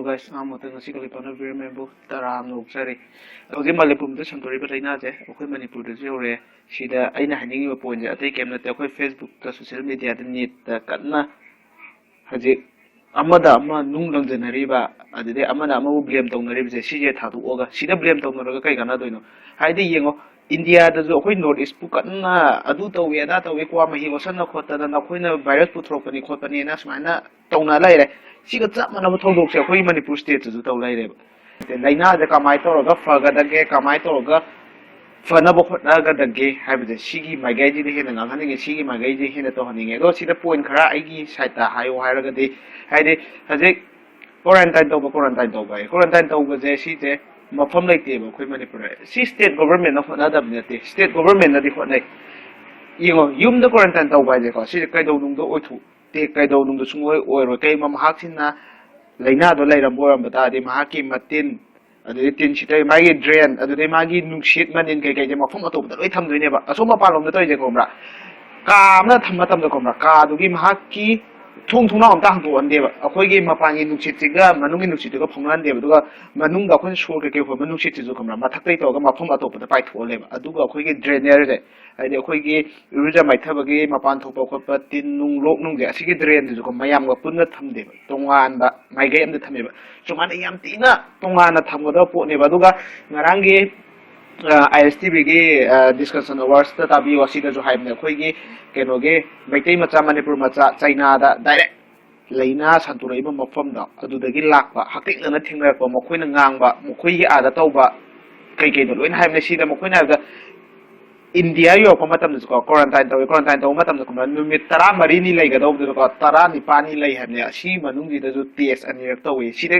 Hello guys, amutan ngasi kali pana video membo taram nokjari. Hꯧꯖꯤꯛ ꯃꯅꯤꯄꯨꯔꯗ ꯁꯟꯗꯣꯔꯤꯕ ꯂꯩꯅꯥꯁꯦ ꯑꯩꯈꯣꯏ ꯃꯅꯤꯄꯨꯔꯗꯁꯨ ꯌꯧꯔꯦ. ꯁꯤꯗ ꯑꯩꯅ ꯍꯥꯏꯅꯤꯡꯉꯤꯕ ꯄꯣꯏꯟꯁꯦ ꯑꯇꯩ ꯀꯩꯝ ꯅꯠꯇꯦ. ꯑꯩꯈꯣꯏ ꯐꯦꯁꯕꯨꯛꯇ ꯁꯣꯁꯤꯌꯦꯜ ꯃꯤꯗꯤꯌꯥꯗ ꯅꯦꯠꯇ ꯀꯟꯅ ꯍꯧꯖꯤꯛ ꯑꯃꯗ ꯑꯃ ꯅꯨꯡ ꯂꯪꯖꯅꯔꯤꯕ ꯑꯗꯨꯗꯩ ꯑꯃꯅ ꯑꯃꯕꯨ ꯕ꯭ꯂꯦꯝ ꯇꯧꯅꯔꯤꯕꯁꯦ ꯁꯤꯁꯦ ꯊꯥꯗꯣꯛꯑꯒ ꯁꯤꯗ ꯕ꯭ꯂꯦꯝ ꯇꯧꯅꯔꯒ ꯀꯩ ꯀꯥꯟꯅꯗꯣꯏꯅꯣ? ꯍꯥꯏꯗꯤ ꯌꯦꯡꯉꯣ ꯏꯟꯗꯤꯌꯥꯗꯁꯨ ꯑꯩꯈꯣꯏ ꯅꯣꯔꯠ ꯏꯁꯄꯨ ꯀꯟꯅ ꯑꯗꯨ ꯇꯧꯋꯤ ꯑꯗꯥ ꯇꯧꯋꯤ ꯀ꯭ꯋꯥ ꯃꯍꯤ ꯑꯣꯠꯁꯟꯅ ꯈꯣꯠꯇꯅ ꯅꯈꯣꯏꯅ ꯚꯥꯏꯔꯁ ꯄꯨꯊꯣꯔꯛꯄꯅꯤ ꯈꯣꯠꯄꯅꯤꯅ ꯁꯨꯃꯥꯏꯅ ꯇꯧꯅ ꯂꯩꯔꯦ. siga chap manaba thongdokse akhoi manipur state ju taw laireba laina je kamai toroga fagadage kamai toroga fanaba khotnagadage haibje sigi magai ji de hena nganghanige sigi magai ji hena to haninge do sida point khara aigi side ta hayo hairaga de haide haje quarantine tawba je si je mafam laiteba akhoi manipur si state government na khotna dabnete state government na di khotnai yingo yum da quarantine tawba je ko si kai do nung do oithu te kai do nung do sungoi oiro kai ma mahak sinna laina do lairam boram bata de mahaki matin adu tin sitai magi drain adu de magi nungshit manin kai kai je mafam atop da loi tham doine ba asoma palom da toy je komra ka amna thamma tam da komra ka du gi mahaki thong thong na am ta hang do ande ba akhoi gi mapangi nungshit tiga manungi nungshit tiga phonglan de ba duga manung da khon shor ke ho manungshit ti ju komra mathak tai to ga mafam atop da pai thole ba adu ga akhoi gi drainer je haide akhoi gi ruja mai thabagi mapan thopa khotpa tin nung lok nung je asigi drain ju ko mayam ga punna thamde ba tongan ba mai ga am da thame ba sumana yam tina tongana thamgoda po ne ba duga ngarangi ISTB gi discussion awards ta tabi wasida jo haibne akhoi gi keno ge maitai macha manipur macha china da direct laina santurai ba mafam da adu dagi lakba haktik na thingrak ba mokhoina ngangba mokhoi gi ada tawba kai kai do loin haibne sida mokhoina ga India yo ko matam ko quarantine taw matam ko numit tara marini lai ga do ko tara ni pani lai hamne si manung ji da ju test anirak tawi si de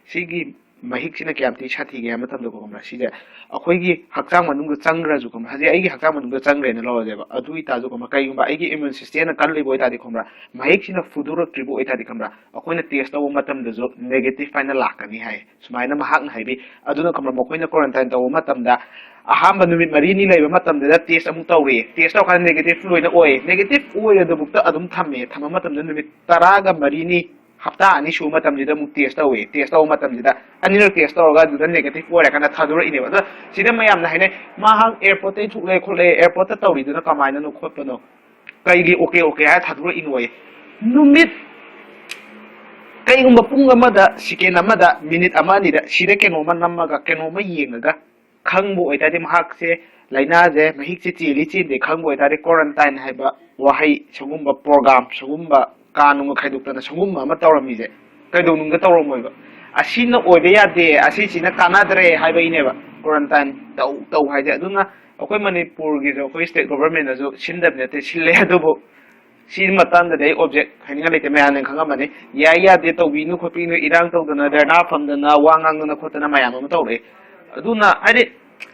sigi mahik sina kyam ti sathi ge matam ko komra si de akhoi gi hakchang manung ga changra ju kom haji ai gi hakchang manung ga changre na lo je ba adu ita ju ko kai ba ai gi immune system na kan le boi ta di komra mahik sina fuduro tribo ita di komra akhoi na test taw matam da ju negative final lakani hai sumaina mahak na haibi aduna komra mo khoina quarantine taw matam da ahamba numit marini laiba matam da test amu tawre test taw kan negative loina oi negative oi da bukta adum thamme thama matam da numit taraga marini hafta ani shu matam da mu test taw matam da anil test taw ga da negative oi kana thadura ine ba sida mayam na haine ma hang airport te thuk le khole airport ta tawri da kamaina no khotpa no kai gi okay ha thadura in oi numit kai gumba punga mada siken amada minute amani da sida keno man namaga keno ma yenga khangbo oitade mahak se laina je mahik se chili chi de khangbo oitade quarantine haiba wahai sugumba program sugumba kanung khaiduk na sugumba ma tawrami je kaidong nung ga tawromoy ba asina oide ya de asi sina kanadre haiba ineba quarantine taw haide aduna akoi manipur gi jo koi state government na jo sindab ne te sille adubo si matan da dei object haninga lete mayan nang khanga mane ya de to winu khopi no irang taw dana darna famdana wangang na khotana mayam ma tawre aduna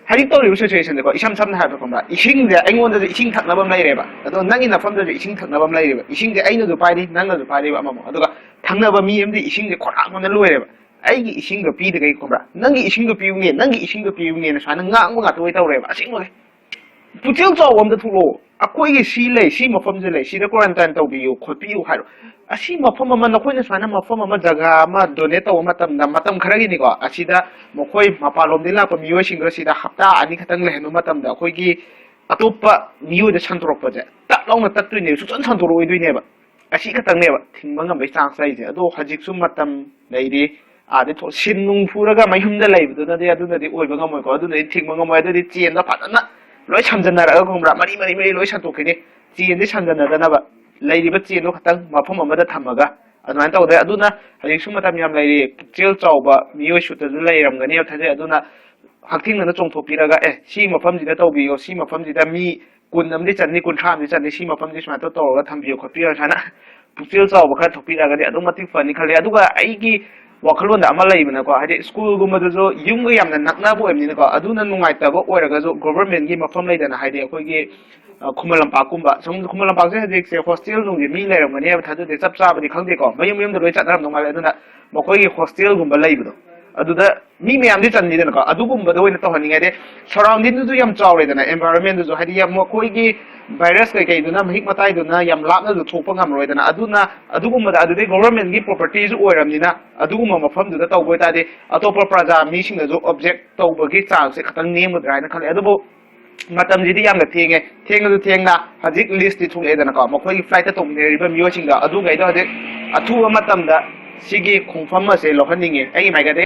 hari to yu situation ko isam samna ha ko ma ising de aingon de ising thakna bam lai reba ado nangi na famda de ising thakna bam lai reba ising de aino do pari nanga do pari ba amamo aduga thakna ba mi emdi ising de khora ngona loi reba ai gi ising do pi de kai ko ma nangi ising do pi nge nangi ising do pi nge na sana nga ngo nga to tau reba asing mo putil zo wam de thulo akoi gi si lei si mo fam je lei si de quarantine taw bi yu khot pi yu haro asi mafam ama nakoi na sana mafam ama jaga ama donate taw matam kharagi ni ko asida mokoi mapalom dila ko miyo singra sida hafta ani khatang le henu matam da khoi gi atopa miyo de santorok pa je ta launa tattu ne su chan santoro oi dui ne ba asi khatang ne ba thingma ngam bai sang sai je ado hajik sum matam leiri ade to sinung furaga mai humda leibu na de adu na de oi ba ngam ko adu ne thingma ngam ai de chen da phatana loi samjana ra ko mra mari loi santok ne chen de samjana da na ba lairiba chelo khatang mafam amada thamaga adman taw de aduna hali sum matam yam lairi chel chawba miyo shuta zu lairam gani thade aduna hakthing na chongthok piraga si mafam jida taw biyo si mafam jida mi kun namdi channi kun tham ni channi si mafam ji sma to ga thambiyo khopira sana chel chawba kha thopira ga adu mati fani khale aduga aigi wakhalon da amal laibna ko hade school gumma do yung yam na nakna bo emni ko aduna nungai ta bo oiraga jo government gi mafam laidana hade akoi gi kumalam pakumba sum kumalam pakse hajik se hostel nung gi mi lairam gani ab thadu de chap cha bani khangde ko mayum da loi chat ram nong male aduna mokoi gi hostel gumba laibdo ꯑꯗꯨꯗ ꯃꯤ ꯃꯌꯥꯝꯗꯤ ꯆꯟꯅꯤꯗꯅꯀꯣ ꯑꯗꯨꯒꯨꯝꯕꯗ ꯑꯣꯏꯅ ꯇꯧꯍꯟꯅꯤꯡꯉꯥꯏꯗꯤ ꯁꯔꯥꯎꯟꯗꯤꯡꯗꯨꯁꯨ ꯌꯥꯝ ꯆꯥꯎꯔꯦꯗꯅ ꯑꯦꯟꯚꯥꯏꯔꯣꯟꯃꯦꯟꯗꯨꯁꯨ ꯍꯥꯏꯗꯤ ꯌꯥꯝ ꯃꯈꯣꯏꯒꯤ virus ꯀꯩꯀꯩꯗꯨꯅ ꯃꯍꯤꯛ ꯃꯇꯥꯏꯗꯨꯅ ꯌꯥꯝ ꯂꯥꯞꯅꯁꯨ ꯊꯣꯛꯄ ꯉꯝꯔꯣꯏꯗꯅ ꯑꯗꯨꯅ ꯑꯗꯨꯒꯨꯝꯕꯗ ꯑꯗꯨꯗꯩ ꯒꯣꯚꯔꯟꯃꯦꯟꯠꯒꯤ ꯄ꯭ꯔꯣꯄꯔꯇꯤꯁꯨ ꯑꯣꯏꯔꯕꯅꯤꯅ ꯑꯗꯨꯒꯨꯝꯕ ꯃꯐꯝꯗꯨꯗ ꯇꯧꯕ ꯑꯣꯏꯇꯥꯔꯗꯤ ꯑꯇꯣꯞꯄ ꯄ꯭ꯔꯖꯥ ꯃꯤꯁꯤꯡꯅꯁꯨ ꯑꯣꯕꯖꯦꯛ ꯇꯧꯕꯒꯤ ꯆꯥꯡꯁꯦ ꯈꯤꯇꯪ ꯅꯦꯝꯒꯗ꯭ꯔꯥ ꯍꯥꯏꯅ ꯈꯜꯂꯦ ꯑꯗꯨꯕꯨ ꯃꯇꯝꯁꯤꯗꯤ ꯌꯥꯝꯅ ꯊꯦꯡꯉꯦ ꯊꯦꯡꯉꯁꯨ ꯊꯦꯡꯅ ꯍꯧꯖꯤꯛ ꯂꯤꯁꯇꯤ ꯊꯣꯛꯂꯛꯑꯦꯗꯅꯀꯣ ꯃꯈꯣꯏꯒꯤ ꯐ꯭ꯂꯥꯏꯠꯇ ꯇꯧꯃꯤꯟꯅꯔꯤꯕ ꯃꯤꯑꯣꯏꯁꯤꯡꯗꯣ ꯑꯗꯨꯒꯩꯗꯣ ꯍꯧꯖꯤꯛ ꯑꯊꯨꯕ ꯃꯇꯝꯗ ꯁꯤꯒꯤ ꯈꯣꯡꯐꯝ ꯑꯁꯦ ꯂꯧꯍꯟꯅꯤꯡꯉꯦ ꯑꯩꯒꯤ ꯃꯥꯏꯀꯩꯗꯩ